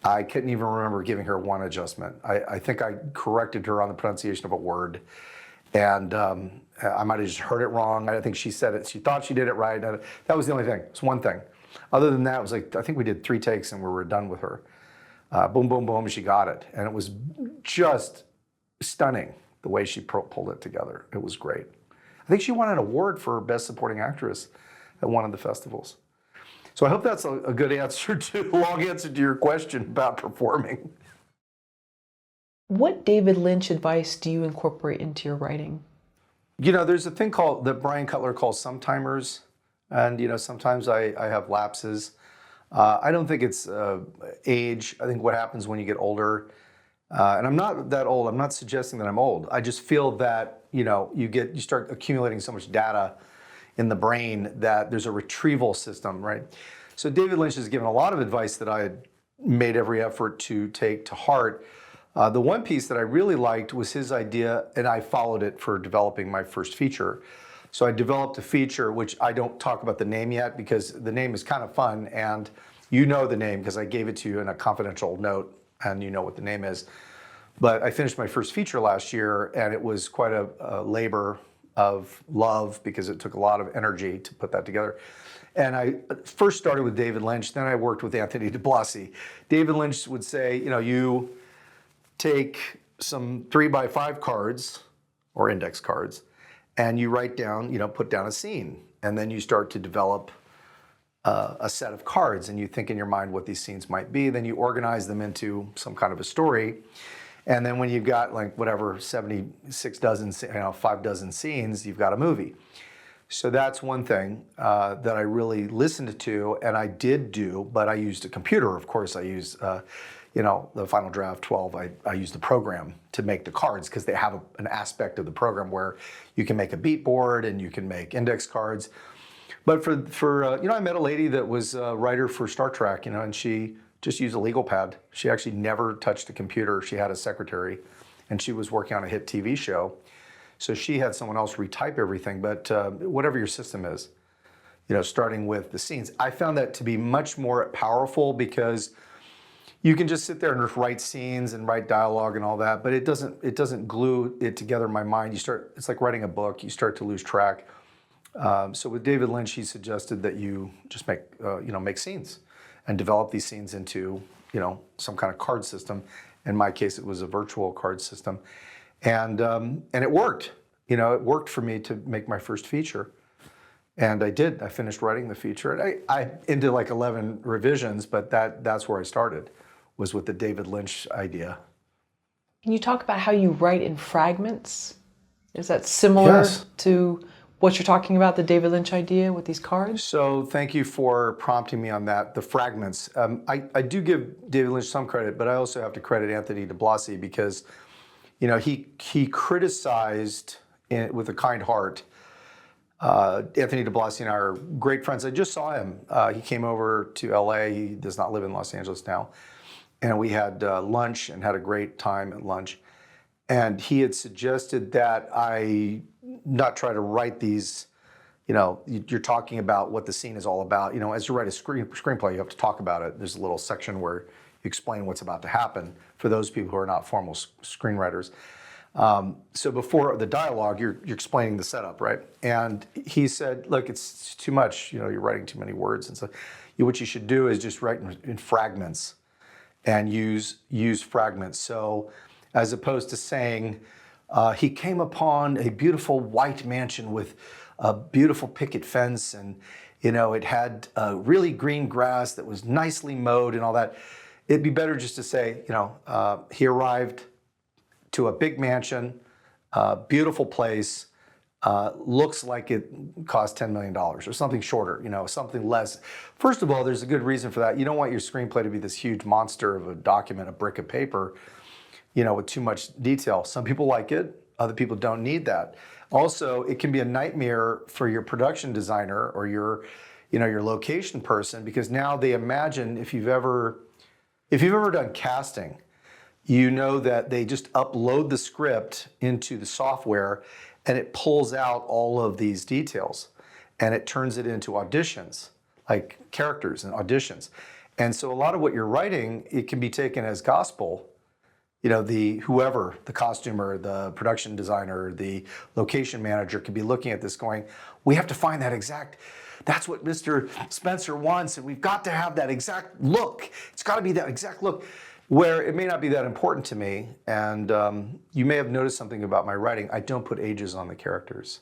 S2: I couldn't even remember giving her one adjustment. I think I corrected her on the pronunciation of a word, and I might have just heard it wrong. I think she said it. She thought she did it right. That was the only thing. It was one thing. Other than that, it was like, I think we did 3 takes and we were done with her. Boom, boom, boom, she got it. And it was just stunning the way she pulled it together. It was great. I think she won an award for Best Supporting Actress at one of the festivals. So I hope that's a good answer to, long answer to your question about performing.
S1: What David Lynch advice do you incorporate into your writing?
S2: You know, there's a thing that Brian Cutler calls sometimers. And, you know, sometimes I have lapses. I don't think it's age. I think what happens when you get older, and I'm not that old. I'm not suggesting that I'm old. I just feel that, you know, you start accumulating so much data in the brain that there's a retrieval system, right? So David Lynch has given a lot of advice that I had made every effort to take to heart. The one piece that I really liked was his idea, and I followed it for developing my first feature. So I developed a feature, which I don't talk about the name yet because the name is kind of fun, and you know the name because I gave it to you in a confidential note, and you know what the name is. But I finished my first feature last year, and it was quite a labor of love because it took a lot of energy to put that together. And I first started with David Lynch, then I worked with Anthony DiBlasi. David Lynch would say, you know, you take some 3x5 cards or index cards, and you write down, you know, put down a scene. And then you start to develop a set of cards, and you think in your mind what these scenes might be. Then you organize them into some kind of a story. And then when you've got like whatever, 76 dozen, 5 dozen scenes, you've got a movie. So that's one thing that I really listened to, and I did do, but I used a computer, of course. I used the final draft 12, I use the program to make the cards because they have an aspect of the program where you can make a beat board and you can make index cards. But I met a lady that was a writer for Star Trek, and she just used a legal pad. She actually never touched a computer. She had a secretary, and she was working on a hit TV show. So she had someone else retype everything, but whatever your system is, starting with the scenes. I found that to be much more powerful because you can just sit there and just write scenes and write dialogue and all that, but it doesn't glue it together in my mind. It's like writing a book. You start to lose track. So with David Lynch, he suggested that you just make scenes and develop these scenes into, some kind of card system. In my case, it was a virtual card system. And it worked. It worked for me to make my first feature. And I did. I finished writing the feature. And I into like 11 revisions, but that's where I started, was with the David Lynch idea.
S1: Can you talk about how you write in fragments? Is that similar
S2: Yes.
S1: to what you're talking about, the David Lynch idea with these cards?
S2: So thank you for prompting me on that, the fragments. I do give David Lynch some credit, but I also have to credit Anthony DiBlasi because, he criticized with a kind heart. Anthony DiBlasi and I are great friends. I just saw him. He came over to LA. He does not live in Los Angeles now. And we had lunch and had a great time at lunch. And he had suggested that I not try to write these, you're talking about what the scene is all about. As you write a screenplay, you have to talk about it. There's a little section where you explain what's about to happen for those people who are not formal screenwriters. So before the dialogue, you're explaining the setup, right? And he said, look, it's too much, you're writing too many words. And so what you should do is just write in fragments and use fragments. So as opposed to saying, he came upon a beautiful white mansion with a beautiful picket fence and, it had really green grass that was nicely mowed and all that. It'd be better just to say, he arrived to a big mansion, beautiful place, looks like it cost $10 million or something shorter, something less. First of all, there's a good reason for that. You don't want your screenplay to be this huge monster of a document, a brick of paper, with too much detail. Some people like it, other people don't need that. Also, it can be a nightmare for your production designer or your location person, because now they imagine, if you've ever done casting, that they just upload the script into the software and it pulls out all of these details and it turns it into auditions, like characters and auditions. And so a lot of what you're writing, it can be taken as gospel. The costumer, the production designer, the location manager could be looking at this going, we have to find that's what Mr. Spencer wants, and we've got to have that exact look. It's got to be that exact look. Where it may not be that important to me, and you may have noticed something about my writing. I don't put ages on the characters.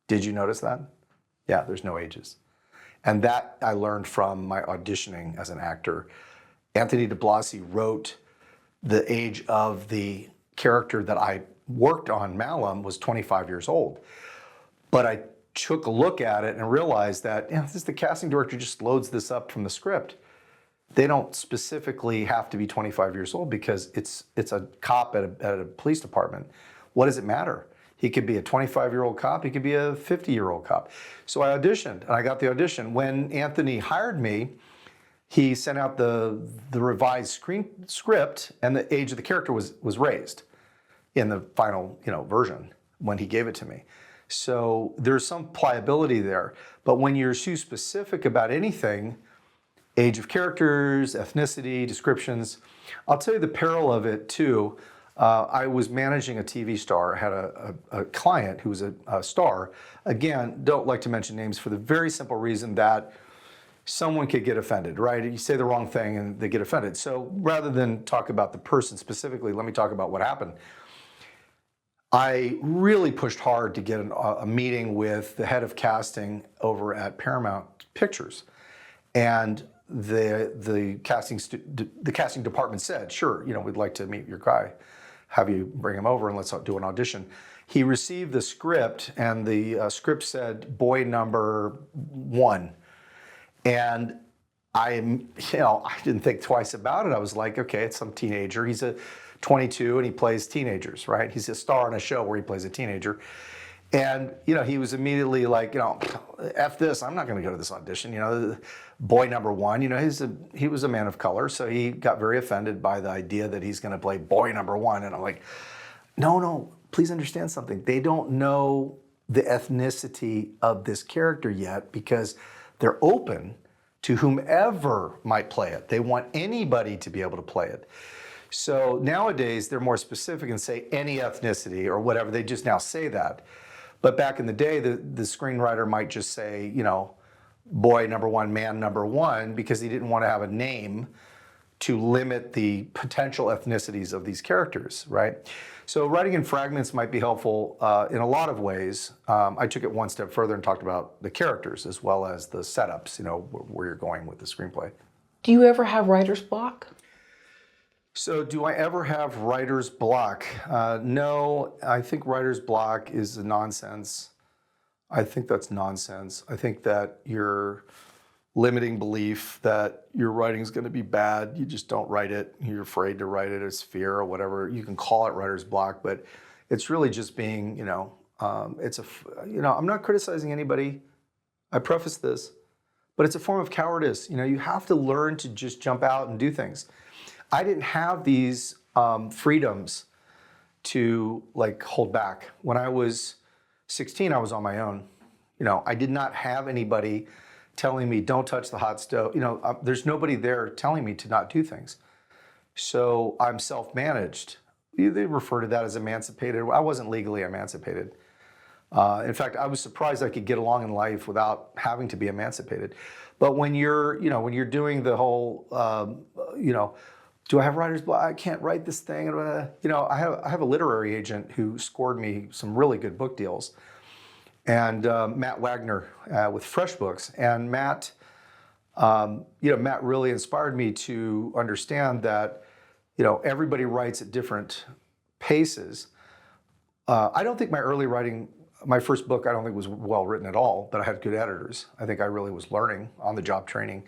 S2: Did you notice that? Yeah, there's no ages. And that I learned from my auditioning as an actor. Anthony DiBlasi wrote the age of the character that I worked on, Malum, was 25 years old. But I took a look at it and realized that the casting director just loads this up from the script. They don't specifically have to be 25 years old because it's a cop at a police department. What does it matter? He could be a 25-year-old cop. He could be a 50-year-old cop. So I auditioned, and I got the audition. When Anthony hired me, he sent out the revised script, and the age of the character was raised in the final version when he gave it to me. So there's some pliability there. But when you're too specific about anything, age of characters, ethnicity, descriptions. I'll tell you the peril of it too. I was managing a TV star. I had a client who was a star. Again, don't like to mention names for the very simple reason that someone could get offended, right? You say the wrong thing and they get offended. So rather than talk about the person specifically, let me talk about what happened. I really pushed hard to get a meeting with the head of casting over at Paramount Pictures. And the casting department said, sure, we'd like to meet your guy, have you bring him over and let's do an audition. He received the script, and the script said boy number 1. And I didn't think twice about it. I was like, okay, it's some teenager. He's a 22 and he plays teenagers, right? He's a star in a show where he plays a teenager. And, he was immediately like, F this, I'm not going to go to this audition. Boy number one, he was a man of color. So he got very offended by the idea that he's going to play boy number one. And I'm like, no, please understand something. They don't know the ethnicity of this character yet because they're open to whomever might play it. They want anybody to be able to play it. So nowadays, they're more specific and say any ethnicity or whatever. They just now say that. But back in the day, the screenwriter might just say, boy number one, man number one, because he didn't want to have a name to limit the potential ethnicities of these characters, right? So writing in fragments might be helpful in a lot of ways. I took it one step further and talked about the characters as well as the setups, where you're going with the screenplay.
S1: Do you ever have writer's block?
S2: So do I ever have writer's block? No, I think writer's block is nonsense. I think that's nonsense. I think that you're limiting belief that your writing is going to be bad. You just don't write it. You're afraid to write it. It's fear or whatever. You can call it writer's block, but it's really just being, I'm not criticizing anybody. I preface this, but it's a form of cowardice. You have to learn to just jump out and do things. I didn't have these freedoms to hold back. When I was 16, I was on my own. I did not have anybody telling me, don't touch the hot stove. There's nobody there telling me to not do things. So I'm self-managed. They refer to that as emancipated. I wasn't legally emancipated. In fact, I was surprised I could get along in life without having to be emancipated. But when you're doing the whole, do I have writer's block? I can't write this thing. I have a literary agent who scored me some really good book deals. And Matt Wagner with FreshBooks. And Matt really inspired me to understand that, everybody writes at different paces. I don't think my early writing, my first book, I don't think was well written at all, but I had good editors. I think I really was learning on the job training.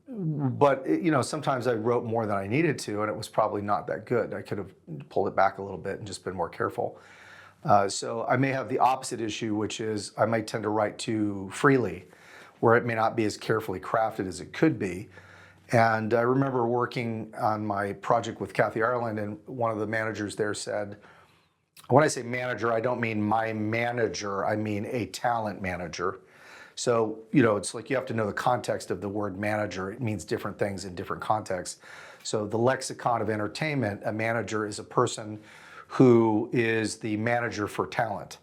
S2: But sometimes I wrote more than I needed to, and it was probably not that good. I could have pulled it back a little bit and just been more careful. So I may have the opposite issue, which is I might tend to write too freely, where it may not be as carefully crafted as it could be. And I remember working on my project with Kathy Ireland, and one of the managers there said, when I say manager, I don't mean my manager, I mean a talent manager. So, it's like you have to know the context of the word manager. It means different things in different contexts. So the lexicon of entertainment, a manager is a person who is the manager for talent.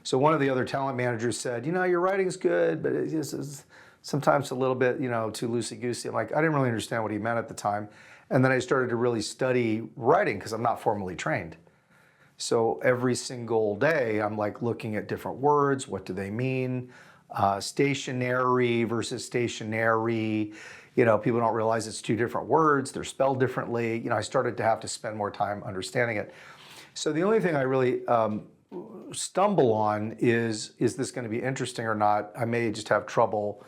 S2: So one of the other talent managers said, your writing's good, but it's sometimes a little bit, too loosey-goosey. I'm like, I didn't really understand what he meant at the time. And then I started to really study writing because I'm not formally trained. So every single day I'm looking at different words. What do they mean? Stationary versus stationary. People don't realize it's two different words. They're spelled differently. I started to have to spend more time understanding it. So the only thing I really stumble on is this going to be interesting or not? I may just have trouble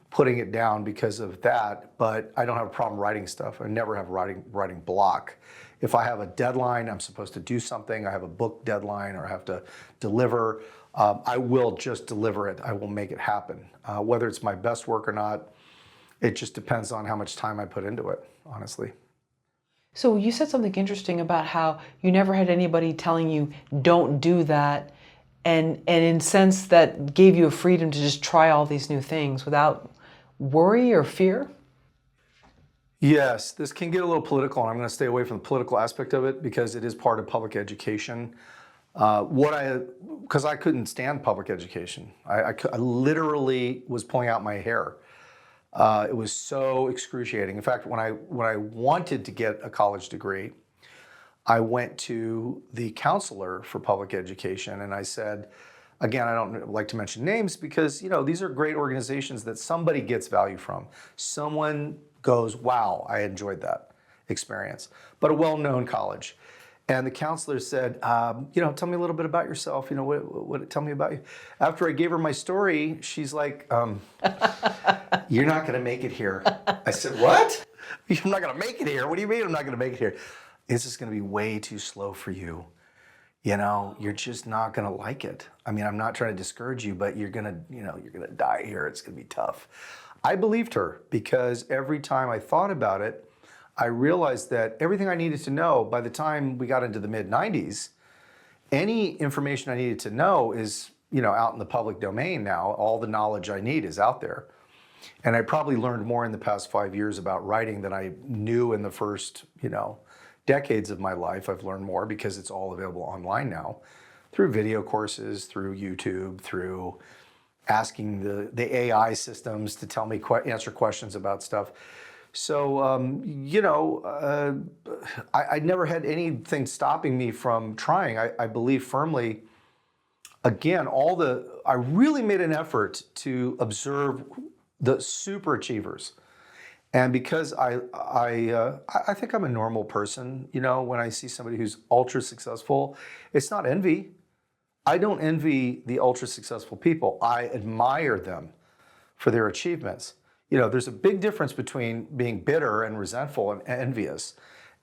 S2: putting it down because of that, but I don't have a problem writing stuff. I never have writing block. If I have a deadline, I'm supposed to do something, I have a book deadline or I have to deliver, I will just deliver it. I will make it happen. Whether it's my best work or not, it just depends on how much time I put into it, honestly.
S1: So you said something interesting about how you never had anybody telling you, don't do that, and in a sense that gave you a freedom to just try all these new things without worry or fear?
S2: Yes, this can get a little political, and I'm going to stay away from the political aspect of it because it is part of public education. Because I couldn't stand public education. I literally was pulling out my hair. It was so excruciating. In fact, when I wanted to get a college degree, I went to the counselor for public education and I said, again, I don't like to mention names because these are great organizations that somebody gets value from. Someone goes, wow, I enjoyed that experience. But a well-known college. And the counselor said, tell me a little bit about yourself. Tell me about you. After I gave her my story, she's like, you're not going to make it here. I said, what? You're not going to make it here? What do you mean I'm not going to make it here? It's just going to be way too slow for you. You're just not going to like it. I mean, I'm not trying to discourage you, but you're going to die here. It's going to be tough. I believed her because every time I thought about it, I realized that everything I needed to know by the time we got into the mid-90s, any information I needed to know is, out in the public domain now. All the knowledge I need is out there. And I probably learned more in the past 5 years about writing than I knew in the first, decades of my life. I've learned more because it's all available online now through video courses, through YouTube, through asking the AI systems to tell me, answer questions about stuff. So, I never had anything stopping me from trying. I believe firmly, again, I really made an effort to observe the super achievers. And because I think I'm a normal person, when I see somebody who's ultra successful, it's not envy. I don't envy the ultra successful people. I admire them for their achievements. There's a big difference between being bitter and resentful and envious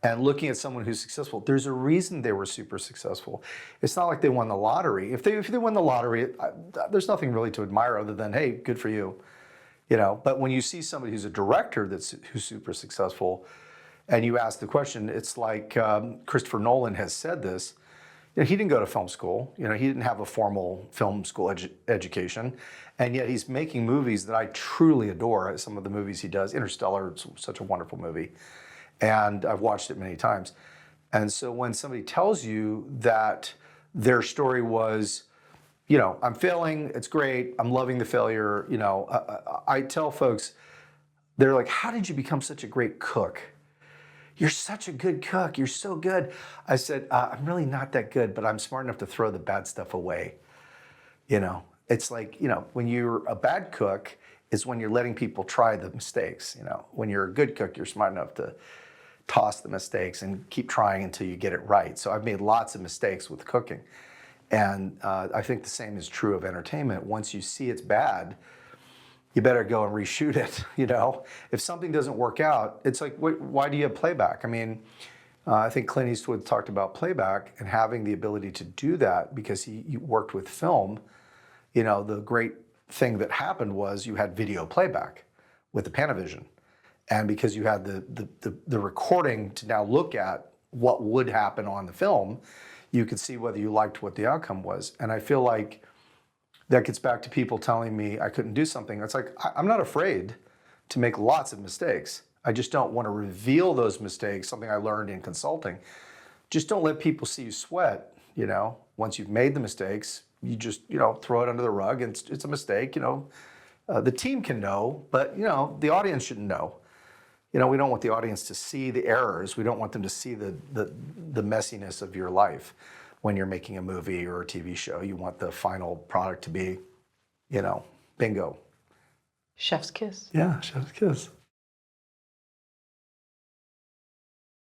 S2: and looking at someone who's successful. There's a reason they were super successf's. It's not like they won the lottery. If they won the lottery, there's nothing really to admire other than, hey, good for you. But when you see somebody who's a director who's super successful, and you ask the question, it's like Christopher Nolan has said this. He didn't go to film school. He didn't have a formal film school education, and yet he's making movies that I truly adore. Some of the movies he does, Interstellar, it's such a wonderful movie, and I've watched it many times. And so when somebody tells you that their story was, I'm failing, it's great, I'm loving the failure, I tell folks, they're like, how did you become such a great cook? You're such a good cook, you're so good. I said, I'm really not that good, but I'm smart enough to throw the bad stuff away. It's like, when you're a bad cook is when you're letting people try the mistakes. When you're a good cook, you're smart enough to toss the mistakes and keep trying until you get it right. So I've made lots of mistakes with cooking. And I think the same is true of entertainment. Once you see it's bad, you better go and reshoot it. If something doesn't work out, it's like, why do you have playback? I mean, I think Clint Eastwood talked about playback and having the ability to do that because he worked with film. The great thing that happened was you had video playback with the Panavision. And because you had the recording to now look at what would happen on the film, you could see whether you liked what the outcome was. And I feel like that gets back to people telling me I couldn't do something. It's like, I'm not afraid to make lots of mistakes. I just don't want to reveal those mistakes, something I learned in consulting. Just don't let people see you sweat, Once you've made the mistakes, you just, throw it under the rug and it's a mistake, The team can know, but, the audience shouldn't know. We don't want the audience to see the errors. We don't want them to see the messiness of your life when you're making a movie or a TV show. You want the final product to be, bingo.
S1: Chef's kiss.
S2: Yeah, chef's kiss.